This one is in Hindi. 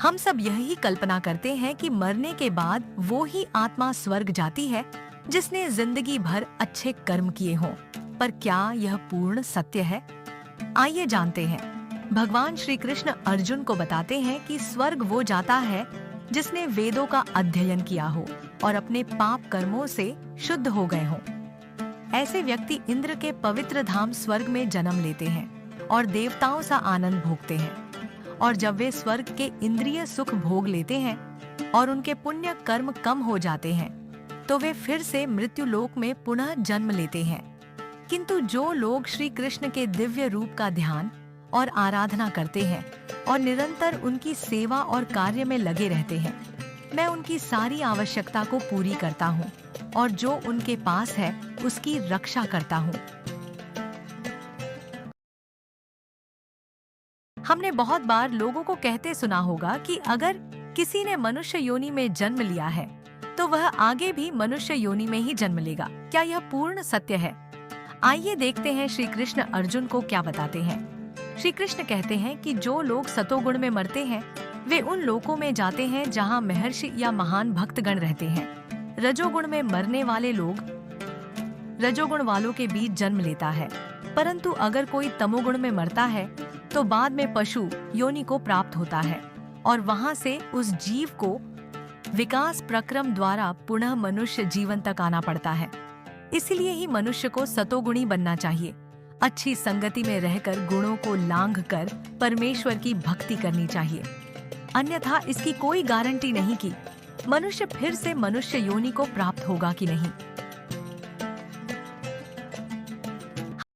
हम सब यही कल्पना करते हैं कि मरने के बाद वो ही आत्मा स्वर्ग जाती है जिसने जिंदगी भर अच्छे कर्म किए हों। पर क्या यह पूर्ण सत्य है? आइए जानते हैं। भगवान श्री कृष्ण अर्जुन को बताते हैं कि स्वर्ग वो जाता है जिसने वेदों का अध्ययन किया हो और अपने पाप कर्मों से शुद्ध हो गए हों। ऐसे व्यक्ति इंद्र के पवित्र धाम स्वर्ग में जन्म लेते हैं और देवताओं सा आनंद भोगते हैं। और जब वे स्वर्ग के इंद्रिय सुख भोग लेते हैं और उनके पुण्य कर्म कम हो जाते हैं तो वे फिर से मृत्यु लोक में पुनः जन्म लेते हैं। किंतु जो लोग श्री कृष्ण के दिव्य रूप का ध्यान और आराधना करते हैं और निरंतर उनकी सेवा और कार्य में लगे रहते हैं, मैं उनकी सारी आवश्यकता को पूरी करता हूँ और जो उनके पास है उसकी रक्षा करता हूँ। हमने बहुत बार लोगों को कहते सुना होगा कि अगर किसी ने मनुष्य योनि में जन्म लिया है तो वह आगे भी मनुष्य योनि में ही जन्म लेगा। क्या यह पूर्ण सत्य है? आइए देखते हैं श्री कृष्ण अर्जुन को क्या बताते हैं। श्री कृष्ण कहते हैं कि जो लोग सतोगुण में मरते हैं वे उन लोकों में जाते हैं जहां महर्षि या महान भक्तगण रहते हैं। रजोगुण में मरने वाले लोग रजोगुण वालों के बीच जन्म लेता है, परंतु अगर कोई तमोगुण में मरता है तो बाद में पशु योनि को प्राप्त होता है और वहां से उस जीव को विकास प्रक्रम द्वारा पुनः मनुष्य जीवन तक आना पड़ता है। इसलिए ही मनुष्य को सतोगुणी बनना चाहिए। अच्छी संगति में रहकर गुणों को लांघ कर परमेश्वर की भक्ति करनी चाहिए, अन्यथा इसकी कोई गारंटी नहीं कि मनुष्य फिर से मनुष्य योनि को प्राप्त होगा कि नहीं।